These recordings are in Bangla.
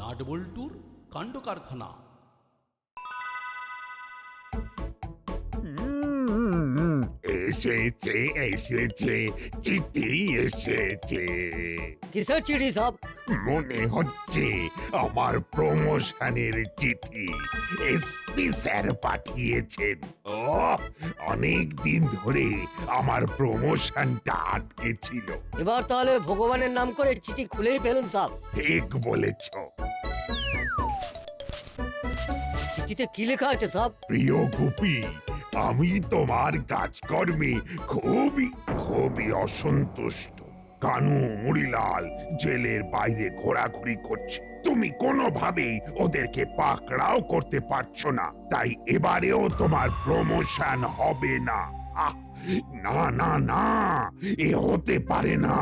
নাটবল্টুর কাণ্ড কারখানা। এসেছে এসেছে, চিঠি এসেছে। কিসের চিঠি সব? মনে হচ্ছে আমার প্রমোশনের চিঠি এসপি স্যার পাঠিয়েছেন। ও অনেক দিন ধরে আমার প্রমোশনটা আটকে ছিল। এবার তাহলে ভগবানের নাম করে চিঠি খুলেই ফেলুন সব। ঠিক বলেছ। চিঠিতে কি লেখা আছে সব? প্রিয় গুপি, আমি তোমার কাজকর্মে খুবই অসন্তুষ্ট। কানু মুড়িলাল জেলের বাইরে ঘোরাঘুরি করছে, তুমি কোনোভাবেই ওদেরকে পাকড়াও করতে পারছো না, তাই এবারেও তোমার প্রমোশন হবে না। আহ, না না না, এ হতে পারে না।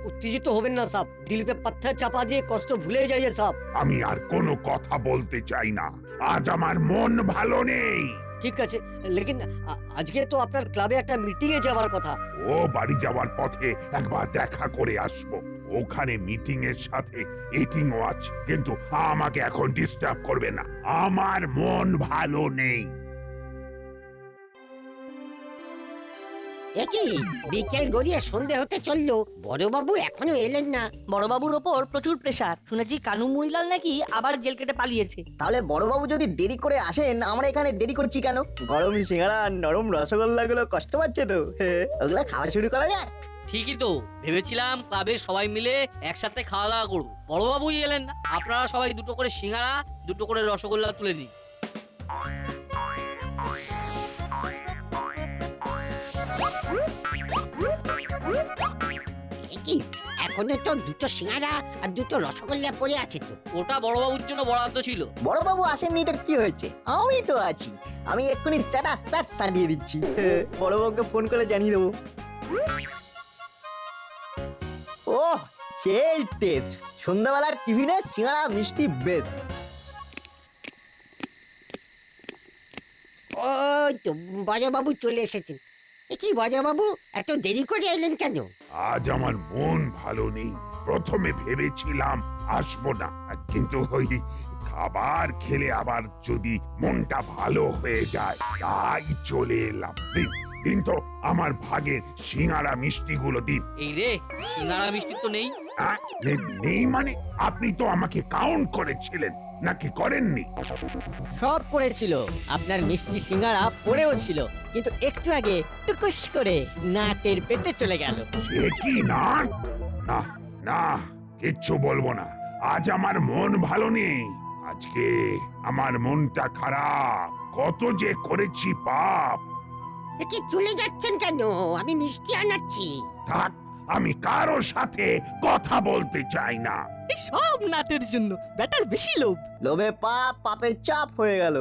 উত্তেজিত হবেন না সাব, দিল পে পাথর চাপা দিয়ে কষ্ট ভুলে যাইয়ে সাব। আমি আর কোনো কথা বলতে চাই না, আজ আমার মন ভালো নেই। ঠিক আছে, লেকিন আজকে তো আপনার ক্লাবে একটা মিটিং এ যাওয়ার কথা। ও বাড়ি যাওয়ার পথে একবার দেখা করে আসবো। ওখানে মিটিং এর সাথে এটিংও আছে, কিন্তু আমাকে এখন ডিস্টার্ব করবে না, আমার মন ভালো নেই। একই বিকেল গড়িয়ে সন্ধে হতে চললো, বড়বাবু এখনো এলেন না। বড়বাবুর ওপর প্রচুর প্রেসার, শুনেছি কানু মুড়িলাল নাকি আবার জেল কেটে পালিয়েছে। তাহলে বড়বাবু যদি দেরি করে আসেন, আমরা এখানে দেরি করছি কেন? গরম সিঙ্গাড়া নরম রসগোল্লা গুলো কষ্ট পাচ্ছে তো, ওগুলা খাওয়া শুরু করা যাক। ঠিকই তো ভেবেছিলাম ক্লাবের সবাই মিলে একসাথে খাওয়া দাওয়া করবো, বড়বাবুই এলেন না। আপনারা সবাই দুটো করে সিঙ্গারা, দুটো করে রসগোল্লা তুলে নিন। একই এখনো তো দুটো সিঙ্গারা আর দুটো রসগোল্লা পড়ে আছে তো। ওটা বড়বাবুর জন্য বরাদ্দ ছিল। বড়বাবু আসেননি তো কি হয়েছে, আমি তো আছি। আমি এক্ষুনি স্যাট সারিয়ে দিচ্ছি। বড়বাবুকে ফোন করে জানিয়ে দেবো। ও সেই টেস্ট, সন্ধ্যাবেলার টিফিনে সিঙ্গারা মিষ্টি বেস্ট। ওই তো বড়বাবু চলে এসেছেন। একই বড়বাবু এত দেরি করে এলেন কেন? আজ আমার মন ভালো নেই। প্রথমে ভেবেছিলাম আসবো না, কিন্তু ওই খাবার খেলে আবার যদি মনটা ভালো হয়ে যায়, তাই চলে এলাম। দিন তো আমার ভাগের সিঙ্গারা মিষ্টিগুলো দিন। এই রে, সিঙ্গারা মিষ্টি তো নেই। নেই মানে? আপনি তো আমাকে কাউন্ট করেছিলেন, নাকি করেননি? সব পড়েছিল, আপনার মিষ্টি সিঙ্গারা পড়েও ছিল, কিন্তু একটু আগে টুকুস করে নাটের পেটে চলে গেল। সে কি না না না, কিচ্ছু বলবো না। আজ আমার মন ভালো নেই। আজকে আমার মনটা খারাপ, কত যে করেছি পাপ। একই চলে যাচ্ছেন কেন? আমি মিষ্টি আনাচ্ছি। থাক, আমি কারো সাথে কথা বলতে চাই না। এই সব নাটের জন্য, ব্যাটার বেশি লোভ। লোভে পাপ, পাপে চাপ হয়ে গেল।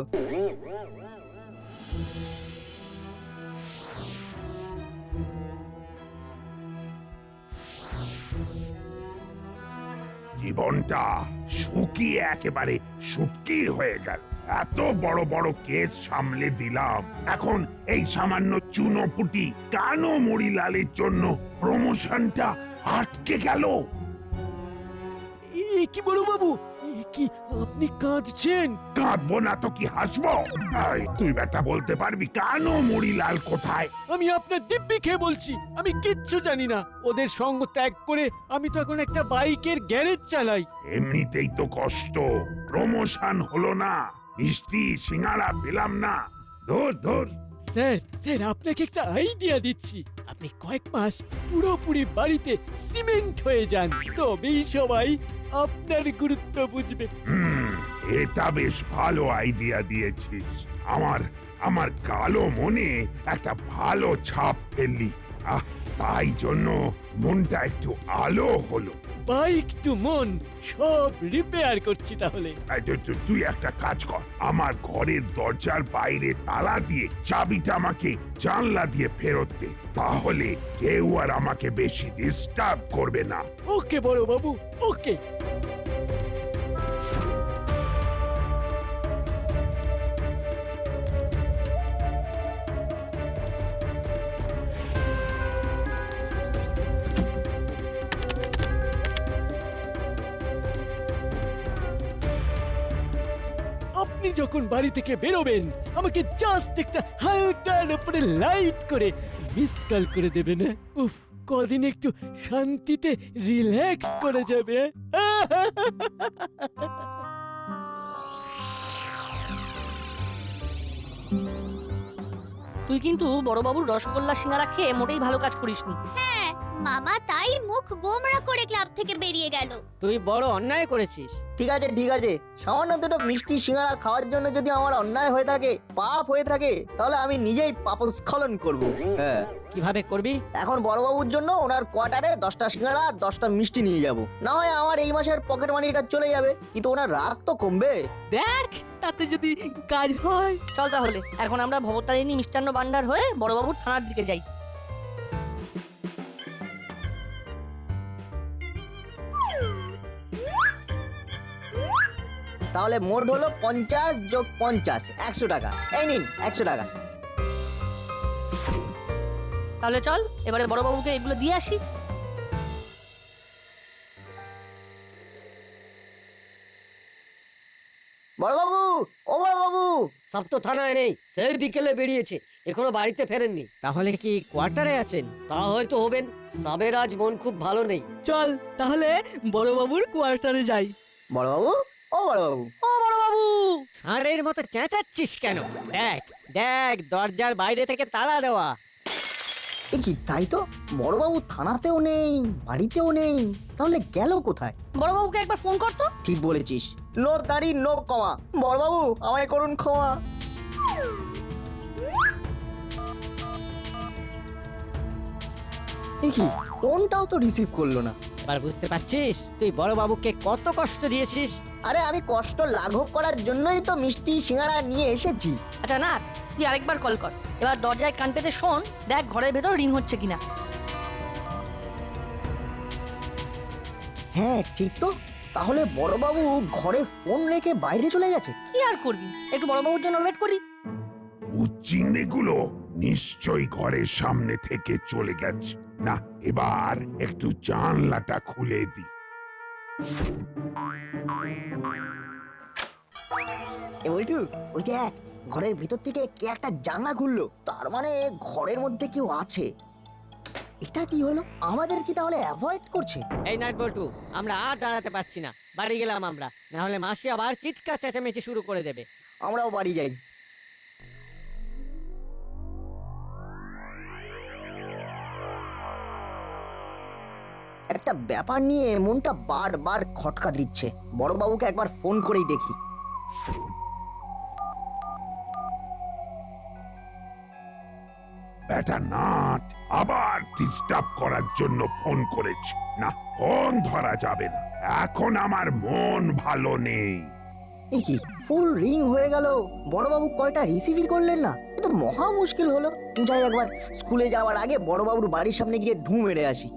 জীবনটা শুকিয়ে একেবারে শুটকি হয়ে গেল। এত বড় বড় কেস সামলে দিলাম, এখন এই সামান্য চুনোপুটি কানো মুড়িলালের জন্য প্রমোশনটা আটকে গেল। কি বড় বাবু, কি আপনি কাঁদছেন? কাঁদবো না তো কি হাসবো? এই, তুই বেটা বলতে পারবি কানো মুড়িলাল কোথায়? আমি আপনার দিব্যি খেয়ে বলছি, আমি কিচ্ছু জানি না। ওদের সঙ্গ ত্যাগ করে আমি তো এখন একটা বাইকের গ্যারেজ চালাই। এমনিতেই তো কষ্ট, প্রমোশন হলো না, মিষ্টি সিঙ্গারা পেলাম না। ধর ধর। স্যার আপনাকে একটা আইডিয়া দিচ্ছি। আপনি কয়েক মাস পুরোপুরি বাড়িতে সিমেন্ট হয়ে যান, তবেই সবাই আপনার গুরুত্ব বুঝবে। এটা বেশ ভালো আইডিয়া দিয়েছিস। আমার আমার কালো মনে একটা ভালো ছাপ ফেললি। তাই জন্য মনটা একটু আলো হলো। বাইক টু মন সব রিপেয়ার করছি তাহলে। তুই একটা কাজ কর, আমার ঘরের দরজার বাইরে তালা দিয়ে চাবিটা আমাকে জানলা দিয়ে ফেরত দে, তাহলে কেউ আর আমাকে বেশি ডিস্টার্ব করবে না। ওকে বড় বাবু, ওকে। আপনি যখন বাড়ি থেকে বেরোবেন আমাকে জাস্ট একটা হালকার উপরে লাইট করে মিসড কল করে দেবেন। উফ, কদিন একটু শান্তিতে রিল্যাক্স করে যাবে। তুই কিন্তু বড়বাবুর রসগোল্লা সিঙ্গারা খেয়ে মোটেই ভালো কাজ করিসনি। হ্যাঁ মামা তাই মুখ গোমড়া করে ক্লাব থেকে বেরিয়ে গেল। তুই বড় অন্যায় করেছিস। ঠিক আছে ঠিক আছে, সামান্য দুটো মিষ্টি সিঙ্গারা খাওয়ার জন্য যদি আমার অন্যায় হয়ে থাকে, পাপ হয়ে থাকে, তাহলে আমি নিজেই পাপস্খলন করব। হ্যাঁ, কিভাবে করবি? এখন বড়বাবুর জন্য ওনার কোয়ার্টারে 10টা সিঙ্গারা আর 10টা মিষ্টি নিয়ে যাব। না হয় আমার এই মাসের পকেট মানিটা চলে যাবে, কিন্তু ওনার রাগ তো কমবে। দেখ তাতে যদি কাজ হয়। চল তাহলে এখন আমরা ভবতারিণী মিষ্টান্ন ভান্ডার হয়ে বড়বাবুর থানার দিকে যাই। তাহলে মোট হলো 50 যোগ 50, 100 টাকা। এই নিন 100 টাকা। তাহলে চল এবারে বড়বাবুকে এগুলো দিয়ে আসি। বড়বাবু, ও বড়বাবু, সব তো থানায় নেই, সেই বিকেলে বেরিয়েছে, এখনো বাড়িতে ফেরেননি। তাহলে কি কোয়ার্টারে আছেন? তা হয়তো হবেন, সাবের আজ মন খুব ভালো নেই। চল তাহলে বড়বাবুর কোয়ার্টারে যাই। বড়বাবু, ও বড়বাবু। ও বড়বাবু, ষাঁড়ের মতো চেঁচাচ্ছিস কেন? দেখ দেখ, দরজার বাইরে থেকে তালা দেওয়া। এ কি, তাই তো, বড়বাবু থানাতেও নেই, বাড়িতেও নেই, তাহলে গেল কোথায়? বড়বাবুকে একবার ফোন করতো। ঠিক বলেছিস, নো দাড়ি নো কমা। বড়বাবু আমায় করুন ক্ষমা। এ কি, ফোনটাও তো রিসিভ করলো না। এবার বুঝতে পারছিস তুই বড় বাবুকে কত কষ্ট দিয়েছিস? আরে আমি কষ্ট লাঘব করার জন্যই তো মিষ্টি সিঙ্গারা নিয়ে এসেছি। আচ্ছা না, তুই আরেকবার কল কর। এবার দরজায় কান পেতে শোন, দেখ ঘরের ভেতর রিং হচ্ছে কিনা। হ্যাঁ ঠিক তো, তাহলে বড়বাবু ঘরে ফোন রেখে বাইরে চলে গেছে। কি আর করবি, একটু বড়বাবুর জন্য ওয়েট করি। উচ্চিংড়িগুলো নিশ্চয়ই ঘরের সামনে থেকে চলে গেছে। না, এবার একটু জানলাটা খুলে দি। এ বলটু, ওই দেখ ঘরের ভিতর থেকে কে একটা জানলা খুললো, তার মানে ঘরের মধ্যে কেউ আছে। এটা কি হলো, আমাদের কি তাহলে অ্যাভয়েড করছে? এই নাট বল্টু, আমরা আর দাঁড়াতে পারছি না, বাড়ি গেলাম আমরা, না হলে মাসি আবার চিৎকার চেঁচামেচি শুরু করে দেবে। আমরাও বাড়ি যাই। একটা ব্যাপার নিয়ে মনটা বারবার খটকা দিচ্ছে, বড়বাবুকে একবার ফোন করেই দেখি। ব্যাটা নাট আবার ডিস্টার্ব করার জন্য ফোন করেছে। না, ফোন ধরা যাবে না, এখন আমার মন ভালো নেই। এই কি, ফুল রিং হয়ে গেল, বড়বাবু কয়টা রিসিভই করলেন না, এ তো মহা মুশকিল হলো। যাই একবার স্কুলে যাওয়ার আগে বড়বাবুর বাড়ির সামনে গিয়ে ঢু মেরে আসি।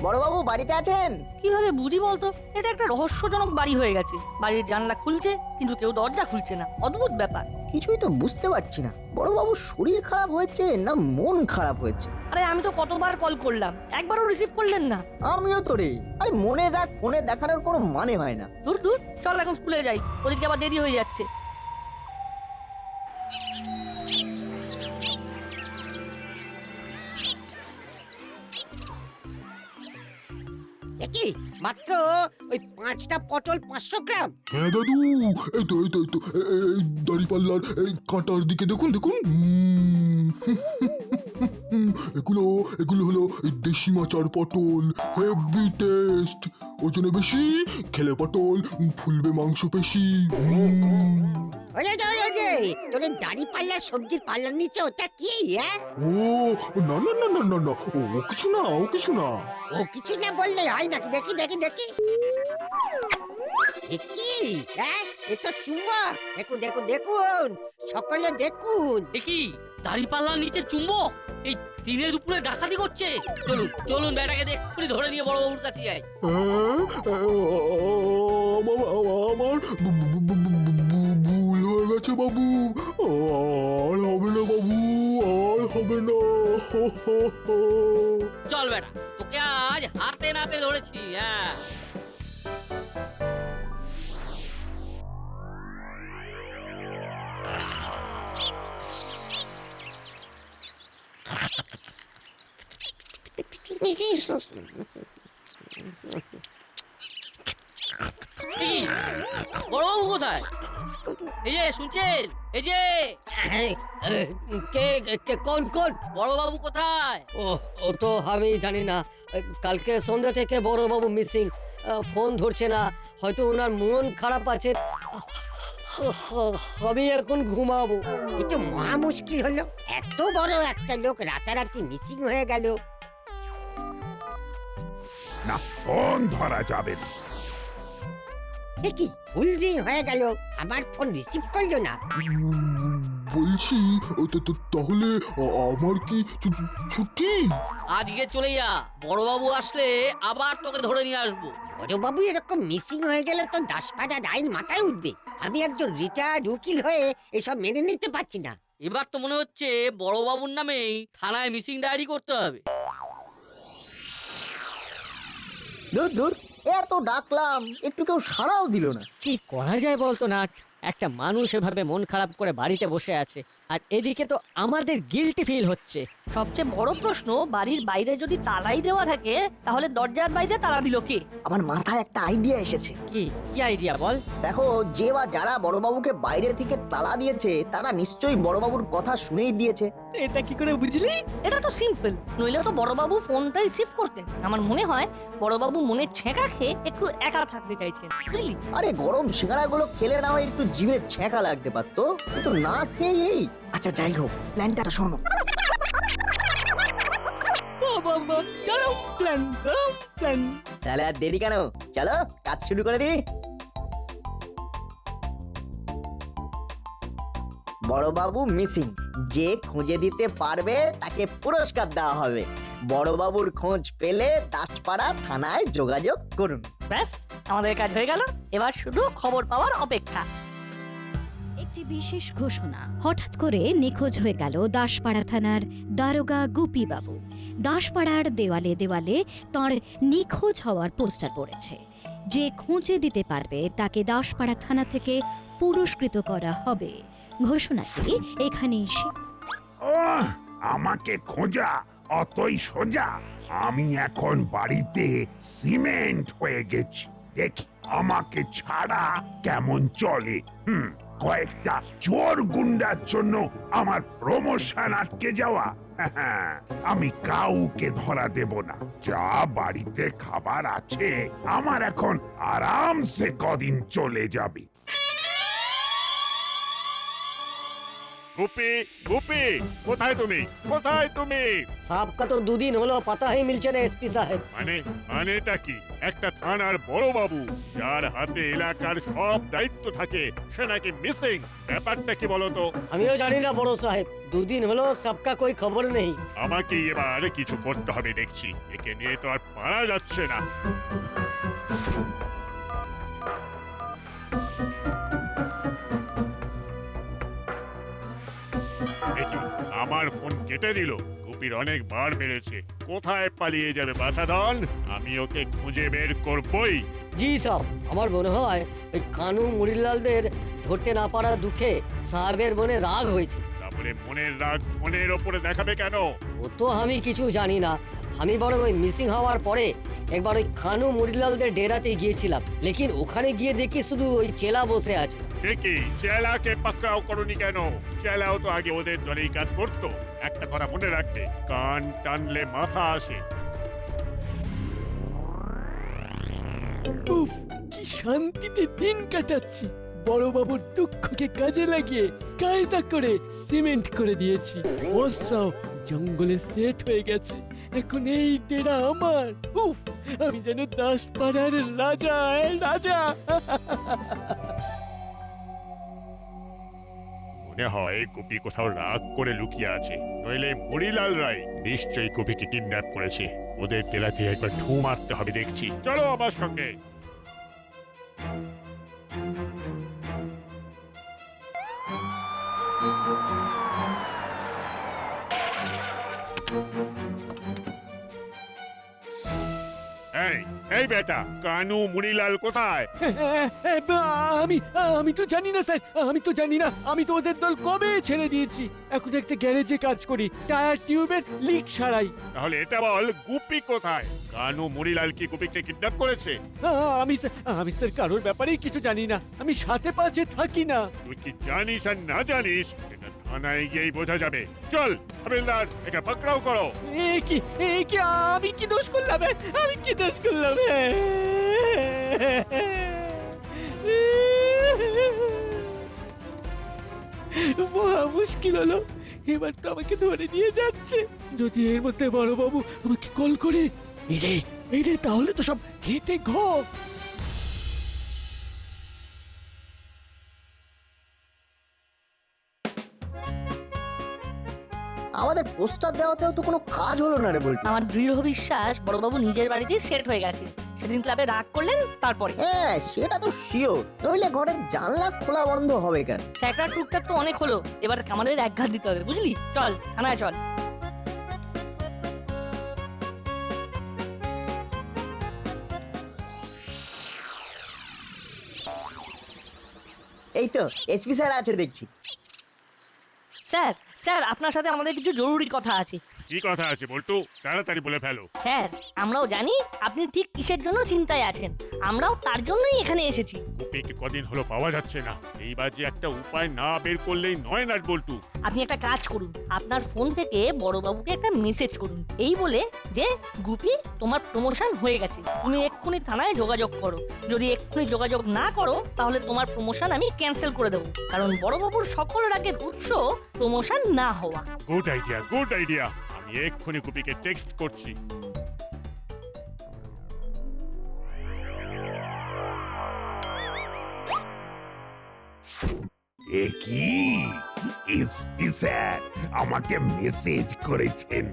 বড়বাবু বাড়িতে আছেন? কিভাবে বুঝি বলতো, এটা একটা রহস্যজনক বাড়ি হয়ে গেছে। বাড়ির জানলা খুলছে কিন্তু কেউ দরজা খুলছে না, অদ্ভুত ব্যাপার। কিছুই তো বুঝতে পারছি না, বড়বাবুর শরীর খারাপ হয়েছে না মন খারাপ হয়েছে। আরে আমি তো কতবার কল করলাম, একবারও রিসিভ করলেন না। আমিও তো রে, আরে মনের রাগ ফোনে দেখানোর কোনো মানে হয় না। দূর দূর, চল এখন স্কুলে যাই, ওদিকে আবার দেরি হয়ে যাচ্ছে। কি মাত্র ওই 5টা পটল 500 গ্রাম? হ্যাঁ দাদু, এই তো এই তো এই তো এই দাড়িপাল্লার এই কাঁটার দিকে দেখুন দেখুন। এগুলো এগুলো হলো এই দেশি মাচার পটল, হেভি টেস্ট, ওজনে বেশি, খেলে পটল ফুলবে মাংস পেশি। ওরে তোর দাড়ি পাল্লার সবজির পাল্লার নিচে ওটা কি? হ্যাঁ, ও না না না না না না, ও কিছু না, ও কিছু না। ও কিছু না বললে হয় নাকি? দেখি দেখি দেখি, কি? হ্যাঁ, এ তো চুম্বক। দেখুন দেখুন দেখুন, সকলে দেখুন। দেখি দাড়িপাল্লার নিচে চুম্বক, এই দিনের উপরে ডাকাতি করছে। চলুন চলুন, ব্যাটাকে দেখুন ধরে নিয়ে বড়বাবুর কাছে যাই। আমার ভুল হয়ে গেছে বাবু, আর হবে না বাবু, আর হবে না। চল বেটা, তোকে আজ হাতে নাতে ধরেছি। হ্যাঁ, কি বড়বাবু কোথায়? এই যে শুনছেন, এই যে কে কে কোন কোন? বড়বাবু কোথায়? ও তো আমি জানি না। কালকে সন্ধ্যা থেকে বড়বাবু মিসিং, ফোন ধরছে না, হয়তো ওনার মন খারাপ আছে। আমি এখন ঘুমাবো। এ তো মহা মুশকিল হলো, এত বড় একটা লোক রাতারাতি মিসিং হয়ে গেল। না, ফোন ধরা যাবে না। এ কি ভুল হয়ে গেল, আমার ফোন রিসিভ করলো না। বলছি তাহলে আমার কি ছুটি? আজকে চলে যা, বড়বাবু আসলে আবার তোকে ধরে নিয়ে আসবো। বড়বাবু এরকম মিসিং হয়ে গেলে তো দাসপাড়ার আইন মাথায় উঠবে। আমি একজন রিটায়ার্ড উকিল হয়ে এসব মেনে নিতে পারছি না। এবার তো মনে হচ্ছে বড়বাবুর নামেই থানায় মিসিং ডায়েরি করতে হবে। দূর দূর, এত ডাকলাম, একটু কেউ সাড়াও দিল না। কি করা যায় বলতো নাট? একটা মানুষ এভাবে মন খারাপ করে বাড়িতে বসে আছে, আর এদিকে তো আমাদের গিল্টি ফিল হচ্ছে। সবচেয়ে বড় প্রশ্ন, বাড়ির বাইরে যদি তালাই দেওয়া থাকে তাহলে দরজার বাইরে তালা দিল কে? আমার মাথায় একটা আইডিয়া এসেছে। কি কি আইডিয়া বল? দেখো, যে বা যারা বড়বাবুকে বাইরে থেকে তালা দিয়েছে তারা নিশ্চয়ই বড়বাবুর কথা শুনেই দিয়েছে। এটা কি করে বুঝলি? এটা তো সিম্পল, নইলে তো বড়বাবু ফোনটা রিসিভ করতেন। আমার মনে হয় বড়বাবু মনের ছেঁকা খেয়ে একটু একা থাকতে চাইছেন, বুঝলি? আরে গরম সিঙ্গাড়াগুলো খেলে না হয় একটু জিভে ছ্যাঁকা লাগতে পারতো, কিন্তু না খেয়েই। আচ্ছা যাই হোক, প্ল্যানটা শোনো। বাবা চলো প্ল্যান প্ল্যান। তাহলে আর দেরি কেন, চলো কাজ শুরু করে দিই। বড়বাবু মিসিং, যে খুঁজে দিতে পারবে তাকে পুরস্কার দেওয়া হবে। বড়বাবুর খোঁজ পেলে দাসপাড়া থানায় যোগাযোগ করুন। ব্যাস, আমাদের কাজ হয়ে গেল, এবার শুধু খবর পাওয়ার অপেক্ষা। একটি বিশেষ ঘোষণা, হঠাৎ করে নিখোঁজ হয়ে গেল দাসপাড়া থানার দারোগা গুপি বাবু। দাসপাড়ার দেওয়ালে দেওয়ালে তাঁর নিখোঁজ হওয়ার পোস্টার পড়েছে। যে খুঁজে দিতে পারবে তাকে দাসপাড়া থানা থেকে পুরস্কৃত করা হবে। ঘোষণাটি এখানেই ওহ, আমাকে খোঁজা অতই সোজা। আমি এখন বাড়িতে সিমেন্ট হয়ে গেছি, দেখি আমাকে ছাড়া কেমন চলে। কয়েকটা চোর গুন্ডার জন্য আমার প্রমোশন আটকে যাওয়া। আমি কাউকে ধরা দেব না। যা বাড়িতে খাবার আছে আমার এখন আরামসে কদিন চলে যাবে। গুপি, গুপি, কোথায় তুমি? কোথায় তুমি? সাবকা তো দুদিন হলো পাতাই মিলছে না এসপি সাহেব। মানেটা কি? একটা থানার বড় বাবু যার হাতে এলাকার সব দায়িত্ব থাকে, সে নাকি মিসিং। ব্যাপারটা কি বলতো? আমিও জানি না বড় সাহেব, দুদিন হলো সবকা কোই খবর নেই। আমাকে এবার কিছু করতে হবে দেখছি, একে নিয়ে তো আর পারা যাচ্ছে না। আমার ফোন কেটে দিল। গুপির অনেক বার বেড়েছে, কোথায় পালিয়ে যাবে বাছাধন? আমি ওকে খুঁজে বের করবই। জি সাহেব, আমার মনে হয় ওই কানু মুড়িলালদের ধরতে না পারা দুঃখে সাহেবের মনে রাগ হয়েছে। তারপরে মনের রাগ ফোনের ওপরে দেখাবে কেন? ও তো আমি কিছু জানি না। আমি বরং ওই মিসিং হওয়ার পরে একবার ওই কানু মুড়িলালদের ডেরাতে গিয়েছিলাম, লেকিন ওখানে গিয়ে দেখি শুধু ওই চেলা বসে আছে। ঠিকই, চেলাকে পাকড়াও করনি কেন? চেলাও তো আগে ওদের দলেই কাজ করতো। একটা কথা মনে রাখবে, কান টানলে মাথা আসে। উফ, কি শান্তিতে দিন কাটাচ্ছি। বড়বাবুর দুঃখকে কাজে লাগিয়ে কায়দা করে সিমেন্ট করে দিয়েছি। ওসরাও জঙ্গলে সেট হয়ে গেছে। এখন এই ডেরা আমার। উফ, আমি যেন দাসপাড়ার রাজা, রাজা। মনে হয় গুপি কোথাও রাগ করে লুকিয়ে আছে, নইলে মুড়িলাল রায় নিশ্চয়ই গুপিকে কিডন্যাপ করেছে। ওদের ডেরাতে একবার ঢু মারতে হবে দেখছি। চলো আমার সঙ্গে। এই বেটা কানু মুড়িলাল কোথায়? আমি আমি তো জানি না স্যার, আমি তো জানি না। আমি তো ওদের দল কবে ছেড়ে দিয়েছি। এখন একটা গ্যারেজে কাজ করি, টায়ার টিউবের লিক সারাই। তাহলে এটা বল গুপি কোথায়? কানু মুড়িলাল কি গুপিকে কিডন্যাপ করেছে? আমি স্যার কারোর ব্যাপারেই কিছু জানি না। আমি সাথে পাশে থাকি না। তুই কি জানিস আর না জানিস এটা থানায় গিয়েই বোঝা যাবে। চল হাবিলদার, একে পাকড়াও করো। এ কি আমি কি দোষ করলাম? আমি কি দোষ করলাম? মহা মুশকিল হলো। এবার তো আমাকে ধরে নিয়ে যাচ্ছে। যদি এর মধ্যে বড়বাবু আমাকে কল করে, এই রে তাহলে তো সব ঘেটে ঘ। আমাদের পোস্টার দেওয়াতেও তো কোনো কাজ হলো না রে বলটু। আমার দৃঢ় বিশ্বাস বড়বাবু নিজের বাড়িতেই সেট হয়ে গেছে। সেদিন ক্লাবে রাগ করলেন তারপরে। হ্যাঁ সেটা তো শিওর, নইলে ঘরের জানলা খোলা বন্ধ হবে কেন? একটা টুকটাক তো অনেক হলো, এবার আমাদের এক ঘাত দিতে হবে, বুঝলি? চল থানায় চল। এই তো এসপি স্যার আছে দেখছি। স্যার স্যার আপনার সাথে আমাদের কিছু জরুরি কথা আছে। কি কথা আছে বলটু? তাড়াতাড়ি বলে ফেলো। স্যার আমরাও জানি আপনি ঠিক কিসের জন্য চিন্তায় আছেন, আমরাও তার জন্যই এখানে এসেছি। গুপিকে কদিন হলো পাওয়া যাচ্ছে না। এইবার যে একটা উপায় না বের করলেই নয় না বলটু। আপনি একটা কাজ করুন, আপনার ফোন থেকে বড়বাবুকে একটা মেসেজ করুন, এই বলে যে গুপি তোমার প্রমোশন হয়ে গেছে, তুমি এক্ষুনি থানায় যোগাযোগ করো। যদি এক্ষুনি যোগাযোগ না করো তাহলে তোমার প্রমোশন আমি ক্যান্সেল করে দেবো, কারণ বড়বাবুর সকল রাগের উৎস প্রমোশন না হওয়া। Good idea, good idea. আমি এক্ষুনি গুপিকে টেক্সট করছি। এ কি এসপি স্যার আমাকে মেসেজ করেছেন,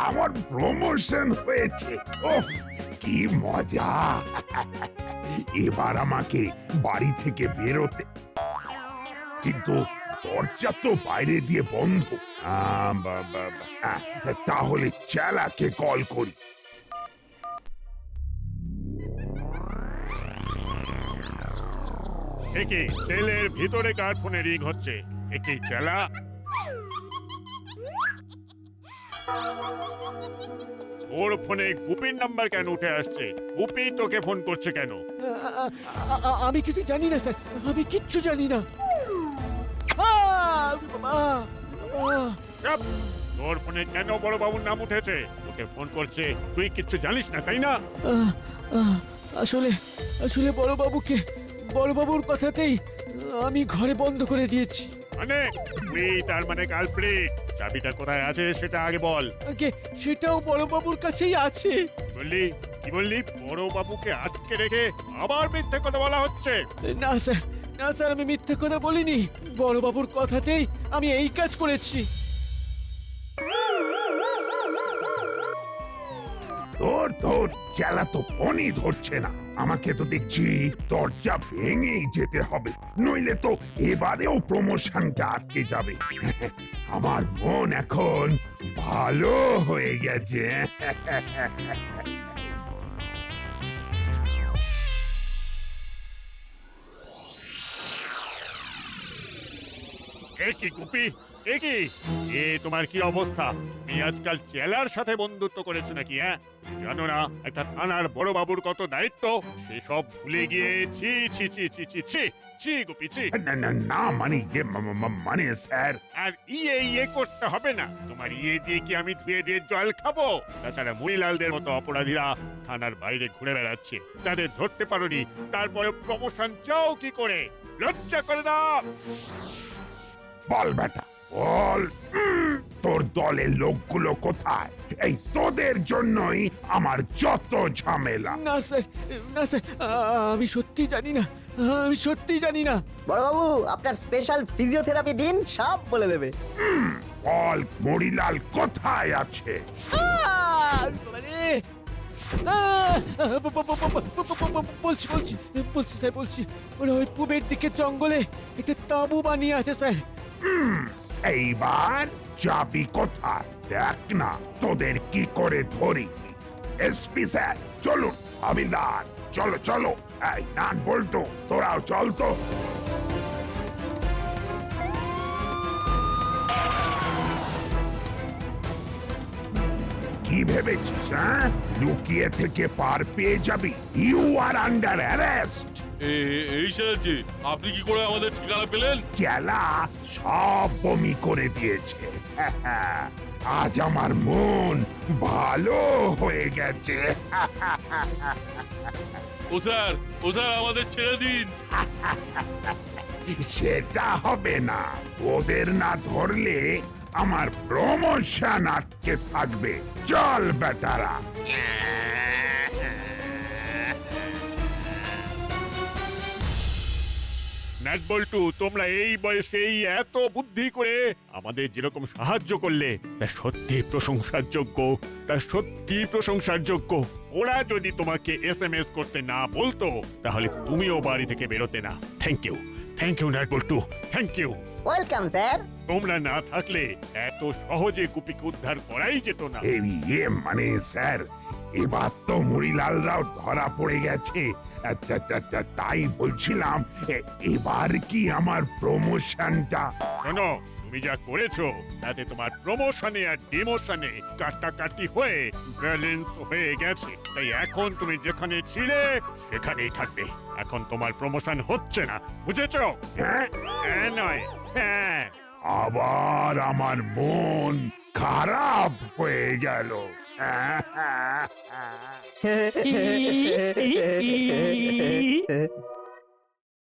আমার প্রমোশন হয়েছে। ওফ কি মজা! এবার আমাকে বাড়ি থেকে বেরোতে, কিন্তু দরজা তো বাইরে দিয়ে বন্ধ। তাহলে চেলাকে কল করি। একে তেলের ভিতরে কার ফোনে রিং হচ্ছে? একে চেলা? ওর ফোনে গুপির নাম্বার কেন উঠে আসছে? গুপি তোকে ফোন করছে কেন? আমি কিছু জানি না স্যার, আমি কিচ্ছু জানি না। চাপ! তোর ফোনে কেন বড় বাবুর নাম উঠেছে? তোকে ফোন করছে, তুই কিচ্ছু জানিস না তাই না? আসলে বড়বাবুর কথাতেই আমি ঘরে বন্ধ করে দিয়েছি। মানে তুই তার মানে কালপ্রিট। চাবিটা কোথায় আছে সেটা আগে বল। আগে সেটাও বড়বাবুর কাছেই আছে। বললি কি বললি? বড় বাবুকে আটকে রেখে আবার মিথ্যে কথা বলা হচ্ছে? না স্যার আমি মিথ্যে কথা বলিনি। বড়বাবুর কথাতেই আমি এই কাজ করেছি। তোর চেলা তো ফোনই ধরছে না। আমাকে তো দেখছি দরজা ভেঙেই যেতে হবে, নইলে তো এবারেও প্রমোশনটা আটকে যাবে। আমার মন এখন ভালো হয়ে গেছে। কি গুপি, কি এ তোমার কি অবস্থা? তুমি আজকাল চেলার সাথে বন্ধুত্ব করেছো নাকি? হ্যাঁ জানো না একটা থানার বড় বাবুর কত দায়িত্ব? সেসব ভুলে গিয়ে ছি ছি ছি ছি ছি ছি ছি গুপি ছি। না মানে মানে স্যার, আর ইয়ে করতে হবে না। তোমার ইয়ে দিয়ে কি আমি ধুয়ে দিয়ে জল খাবো? তাছাড়া মুড়িলালদের মতো অপরাধীরা থানার বাইরে ঘুরে বেড়াচ্ছে, তাদের ধরতে পারোনি, তারপরে প্রমোশন চাও কি করে? লজ্জা করে না? বল বেটা বল, তোর দলের লোকগুলো কোথায়? এই তোদের জন্যই আমার যত ঝামেলা। না স্যার আমি সত্যি জানি না। বড়বাবু আপনার স্পেশাল ফিজিওথেরাপি দিন, সব বলে দেবে। বল মুড়িলাল কোথায় আছে? বলছি স্যার ওরা ওই পূবের দিকে জঙ্গলে একটা তাঁবু বানিয়ে আছে স্যার। এইবার যাবি কোথায়? দেখ না তোদের কি করে ধরি। এসপি স্যার চলুন। হাবিলদার চলো চলো। এই নাট বল্টু তোরাও চল তো। কি ভেবেছিস হ্যাঁ? লুকিয়ে থেকে পার পেয়ে যাবি? You are under arrest. এই সেরাজি, আপনি কি করে আমাদের ঠিকানা পেলেন? চেলা সব বমি করে দিয়েছে। আজ আমার মন ভালো হয়ে গেছে। ও স্যার আমাদের ছেড়ে দিন। সেটা হবে না। ওদের না ধরলে আমার প্রমোশন আটকে থাকবে। চল বেটারা। নাট বল্টু, তোমরা এই বয়সেই এত বুদ্ধি করে আমাদের যেরকম সাহায্য করলে তা সত্যি প্রশংসার যোগ্য। তা সত্যি প্রশংসার যোগ্য। ওরা যদি তোমাকে এসএমএস করতে না বলতো তাহলে তুমিও বাড়ি থেকে বেরোতে না। Thank you nut Boltu, thank you. Welcome sir. তোমরা না থাকলে এত সহজে গুপিকে উদ্ধার করাই যেত না। মানে স্যার, এবার তো মুড়িলালরাও ধরা পড়ে গেছে। তাই বলছিলাম এবার কি আমার প্রমোশনটা? শোনো, তুমি যা করেছো তাতে তোমার প্রমোশনে আর ডিমোশনে কাটাকাটি হয়ে ব্যালেন্স হয়ে গেছে। তাই এখন তুমি যেখানে ছিলে সেখানেই থাকবে। এখন তোমার প্রমোশন হচ্ছে না, বুঝেছো? হ্যাঁ? হ্যাঁ নয় হ্যাঁ। আবার আমার মন খারাপ হয়ে গেল। ই